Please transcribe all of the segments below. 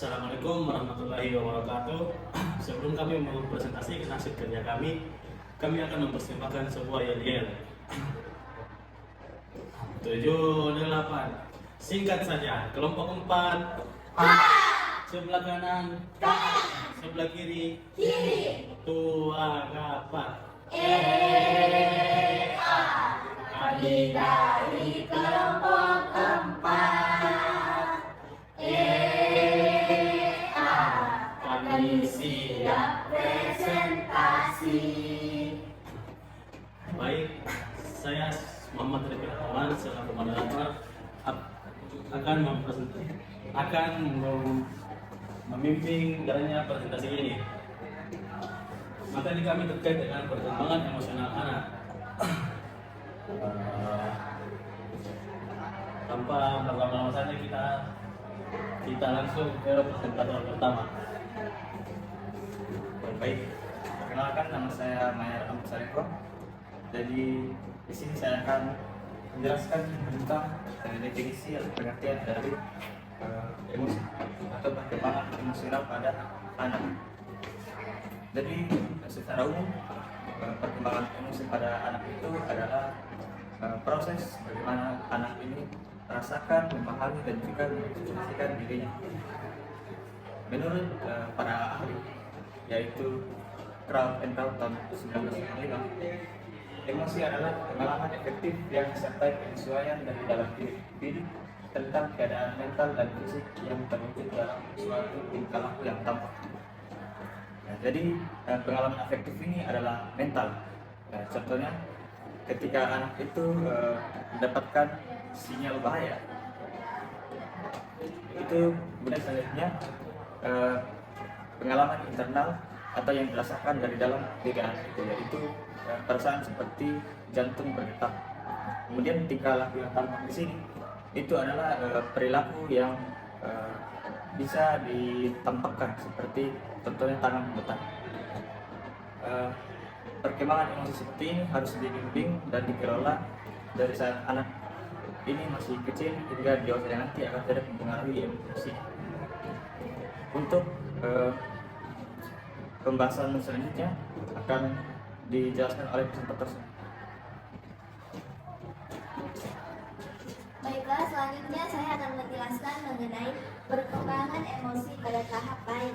Assalamualaikum warahmatullahi wabarakatuh. Sebelum kami mempresentasikan hasil kerja kami akan mempersembahkan sebuah yel-yel. 7, 8. Singkat saja. Kelompok 4. Sebelah kanan. Sebelah kiri. Tua rapat. Kami dari kelompok 4. Kami siap presentasi. Baik, saya Muhammad Rifki Rahman selaku moderator akan memimpin jalannya presentasi ini. Materi kami terkait dengan perkembangan emosional anak. Tanpa berlama-lama saja kita langsung ke presentator pertama. Baik, perkenalkan nama saya Mayer Ahmad Sariko. Jadi di sini saya akan menjelaskan tentang definisi atau pengertian dari emosi atau perkembangan emosional pada anak. Jadi secara umum perkembangan emosi pada anak itu adalah proses bagaimana anak ini merasakan, memahami dan juga mengekspresikan dirinya. Menurut para ahli, yaitu Kraft and Kraft tahun 1995, emosi adalah pengalaman efektif yang disertai penyesuaian dari dalam diri individu tentang keadaan mental dan fisik yang terwujud dalam suatu tingkah laku yang tampak. Nah, jadi pengalaman afektif ini adalah mental. Nah, contohnya ketika anak itu mendapatkan sinyal bahaya, itu kemudian selanjutnya pengalaman internal atau yang dirasakan dari dalam diri anak itu, yaitu perasaan seperti jantung berdetak. Kemudian tingkah laku yang tampak di sini itu adalah perilaku yang bisa ditampakkan, seperti contohnya tangan bergetar. Perkembangan emosi seperti ini harus dibimbing dan dikelola dari saat anak ini masih kecil hingga dewasa nanti akan tidak mempengaruhi emosi. Untuk pembahasan selanjutnya akan dijelaskan oleh presentator. Baiklah, selanjutnya saya akan menjelaskan mengenai perkembangan emosi pada tahap baik.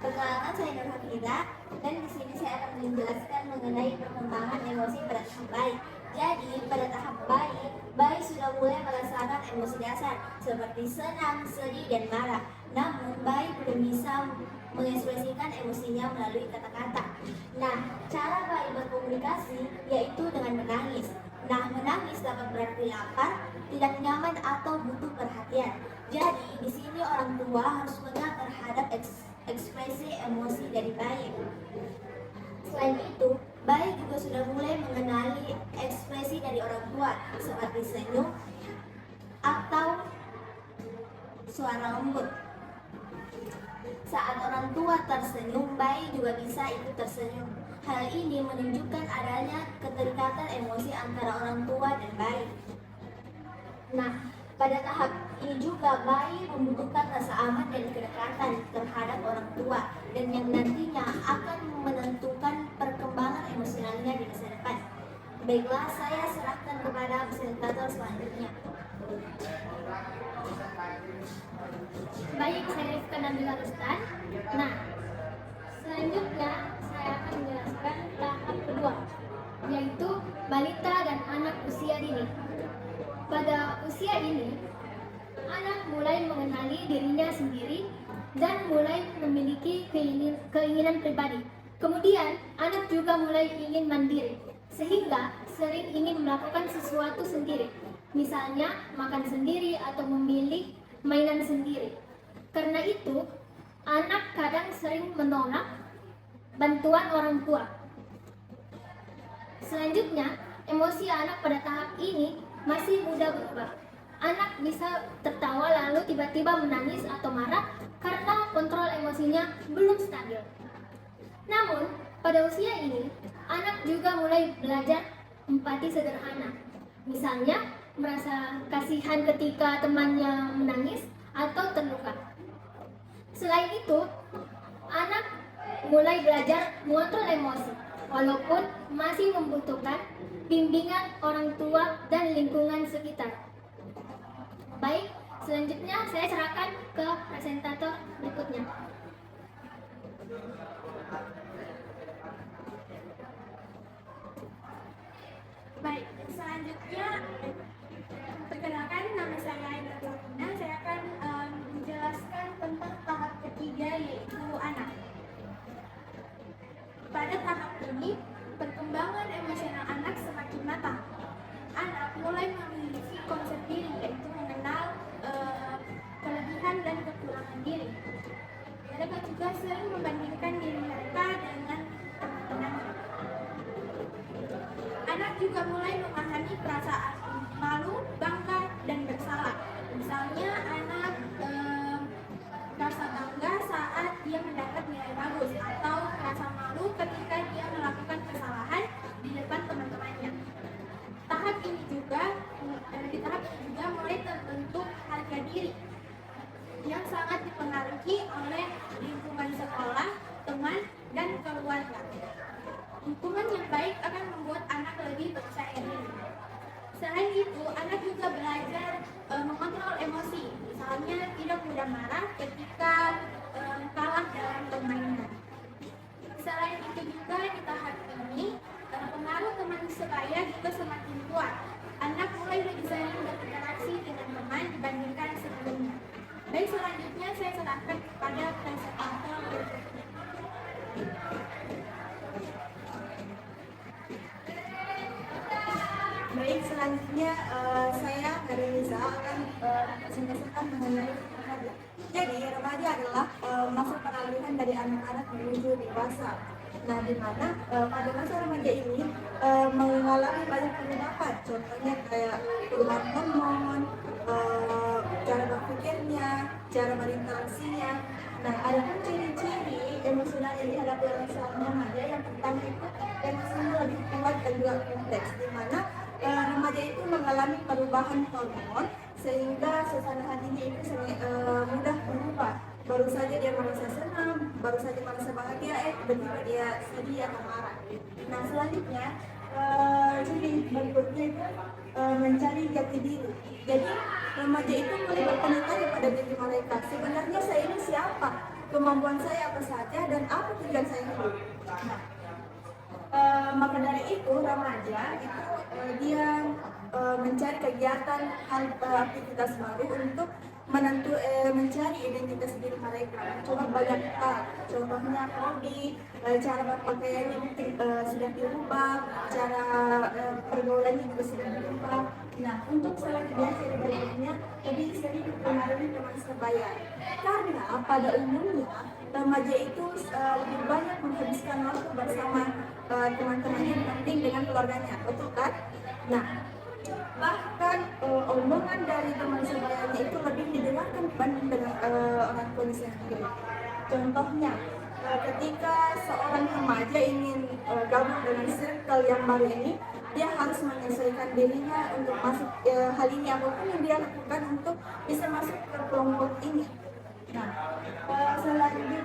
Perkenalkan, saya Nur Hafida, dan di sini saya akan menjelaskan mengenai perkembangan emosi pada tahap baik. Jadi, pada tahap baik, bayi sudah mulai merasakan emosi dasar seperti senang, sedih, dan marah. Namun, bayi belum bisa mengekspresikan emosinya melalui kata-kata. Nah, cara bayi berkomunikasi yaitu dengan menangis. Nah, menangis dapat berarti lapar, tidak nyaman, atau butuh perhatian. Jadi, di sini orang tua harus peka terhadap ekspresi emosi dari bayi. Selain itu, bayi juga sudah mulai mengenali ekspresi dari orang tua seperti senyum atau suara lembut. Saat orang tua tersenyum, bayi juga bisa ikut tersenyum. Hal ini menunjukkan adanya keterikatan emosi antara orang tua dan bayi. Nah, pada tahap ini juga bayi membutuhkan rasa aman dan kedekatan terhadap orang tua, dan yang nantinya akan menentukan perkembangan emosionalnya di masa depan. Baiklah, saya serahkan kepada presentator selanjutnya. Baik, saya Rifka Nabila Rustan. Nah, selanjutnya saya akan menjelaskan tahap kedua, yaitu balita dan anak usia dini. Pada usia ini, anak mulai mengenali dirinya sendiri dan mulai memiliki keinginan pribadi. Kemudian, anak juga mulai ingin mandiri, sehingga sering ingin melakukan sesuatu sendiri. Misalnya, makan sendiri atau memilih mainan sendiri. Karena itu, anak kadang sering menolak bantuan orang tua. Selanjutnya, emosi anak pada tahap ini masih mudah berubah. Anak bisa tertawa lalu tiba-tiba menangis atau marah karena kontrol emosinya belum stabil. Namun, pada usia ini, anak juga mulai belajar empati sederhana. Misalnya, merasa kasihan ketika temannya menangis atau terluka. Selain itu, anak mulai belajar mengontrol emosi, walaupun masih membutuhkan bimbingan orang tua dan lingkungan sekitar. Baik, selanjutnya saya serahkan ke presentator berikutnya. Baik, selanjutnya perkenalkan, nama saya Aida Latina. Saya akan menjelaskan tentang tahap ketiga, yaitu anak. Pada tahap ini, perkembangan emosional anak semakin matang. Anak mulai memiliki konsep diri, yaitu mengenal kelebihan dan kekurangan diri. Mereka juga sering membandingkan diri mereka dengan teman-temannya. Anak juga mulai memahami perasaan malu, bangga, dan bersalah. Misalnya anak merasa bangga saat dia mendapat nilai bagus, atau merasa malu ketika dia melakukan kesalahan di depan teman-temannya. Di tahap ini juga mulai terbentuk harga diri yang sangat dipengaruhi oleh lingkungan sekolah, teman, dan keluarga. Lingkungan yang baik akan membuat anak lebih percaya diri. Selain itu, anak juga belajar mengontrol emosi. Misalnya, tidak mudah marah ketika kalah dalam permainan. Selain itu juga di tahap ini, pengaruh teman sebaya juga semakin kuat. Anak mulai lebih sering berinteraksi dengan teman dibandingkan sebelumnya. Baik, selanjutnya saya serahkan kepada presentator berikutnya. Baik, selanjutnya saya Garinisa akan mempresentasikan mengenai remaja. Jadi remaja adalah masa peralihan dari anak-anak menuju dewasa. Nah, di mana pada masa remaja ini mengalami banyak perubahan. Contohnya kayak perubahan hormon, cara berpikirnya, cara berinteraksinya. Nah, ada pun ciri-ciri emosional yang dihadapi oleh seorang remaja. Yang pertama itu emosinya lebih kuat dan juga kompleks, di mana remaja itu mengalami perubahan hormon sehingga suasana hatinya itu mudah berubah. Baru saja dia merasa senang, baru saja merasa bahagia, tiba-tiba dia sedih atau marah. Nah, selanjutnya ciri berikutnya itu mencari jati diri. Jadi remaja itu mulai bertanya-tanya pada diri mereka, sebenarnya saya ini siapa, kemampuan saya apa saja, dan apa tujuan saya hidup. Nah, maka dari itu remaja itu dia mencari kegiatan aktivitas baru untuk mencari identitas diri mereka. Coba banyak hal, contohnya hobi, cara berpakaian yang sudah dirubah, cara pergaulannya juga sudah dirubah. Nah, untuk selanjutnya ciri berikutnya lebih sering dipengaruhi teman sebaya. Karena pada umumnya remaja itu lebih banyak menghabiskan waktu bersama teman-temannya dibanding dengan keluarganya, betul kan? Nah, bahkan omongan dari teman sebayanya itu lebih didengarkan dibanding dengan orang tuanya sendiri. Contohnya, ketika seorang remaja ingin gabung dengan circle yang baru ini, dia harus menyesuaikan dirinya untuk masuk hal ini, apapun yang dia lakukan untuk bisa masuk ke kelompok ini. Nah, selanjutnya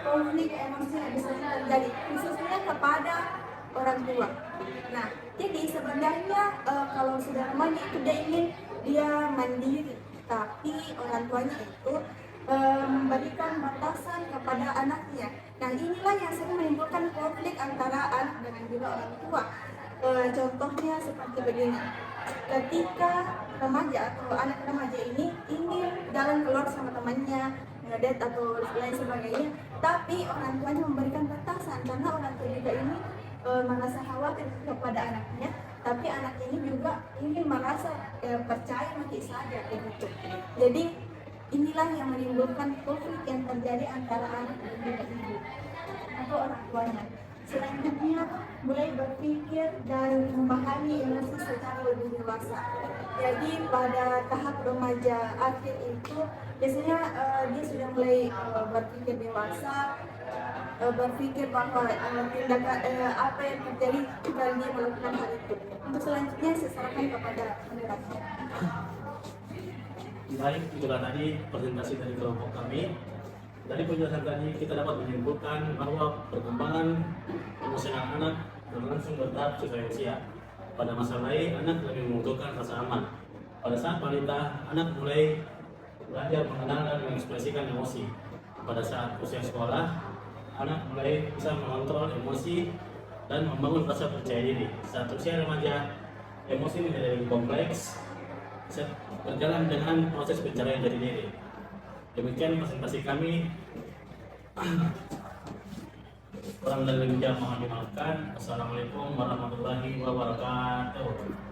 konflik emosi yang bisa terjadi khususnya kepada orang tua. Nah, jadi sebenarnya kalau sudah remaja itu dia mandiri, tapi orang tuanya itu memberikan batasan kepada anaknya. Nah, inilah yang sering menimbulkan konflik antara anak dengan juga orang tua. Contohnya seperti begini, ketika remaja atau anak remaja ini ingin jalan keluar sama temannya, ngedate atau lain sebagainya, tapi orang tuanya memberikan batasan karena orang tua juga ini merasa khawatir kepada anaknya, tapi anak ini juga ingin merasa percaya mati saja begitu. Jadi inilah yang menimbulkan konflik yang terjadi antara anak dan ibu atau orang tuanya. Selanjutnya mulai berpikir dan memahami emosi secara lebih dewasa. Jadi pada tahap remaja akhir itu biasanya dia sudah mulai berpikir dewasa, berpikir bahwa tindakan apa yang terjadi jika dia melakukan hal itu. Untuk selanjutnya saya serahkan kepada penjelasan. Baik, itulah tadi presentasi dari kelompok kami. Dari penjelasan tadi kita dapat menyimpulkan bahwa perkembangan emosional anak berlangsung bertahap sesuai usia. Pada masa bayi, anak lebih membutuhkan rasa aman. Pada saat balita, anak mulai belajar mengenal dan mengekspresikan emosi. Pada saat usia sekolah, anak mulai bisa mengontrol emosi dan membangun rasa percaya diri. Saat usia remaja, emosi menjadi lebih kompleks, berjalan dengan proses pencarian jati diri. Demikian presentasi kami. Kurang dan lebihnya mohon dimaafkan. Assalamualaikum warahmatullahi wabarakatuh.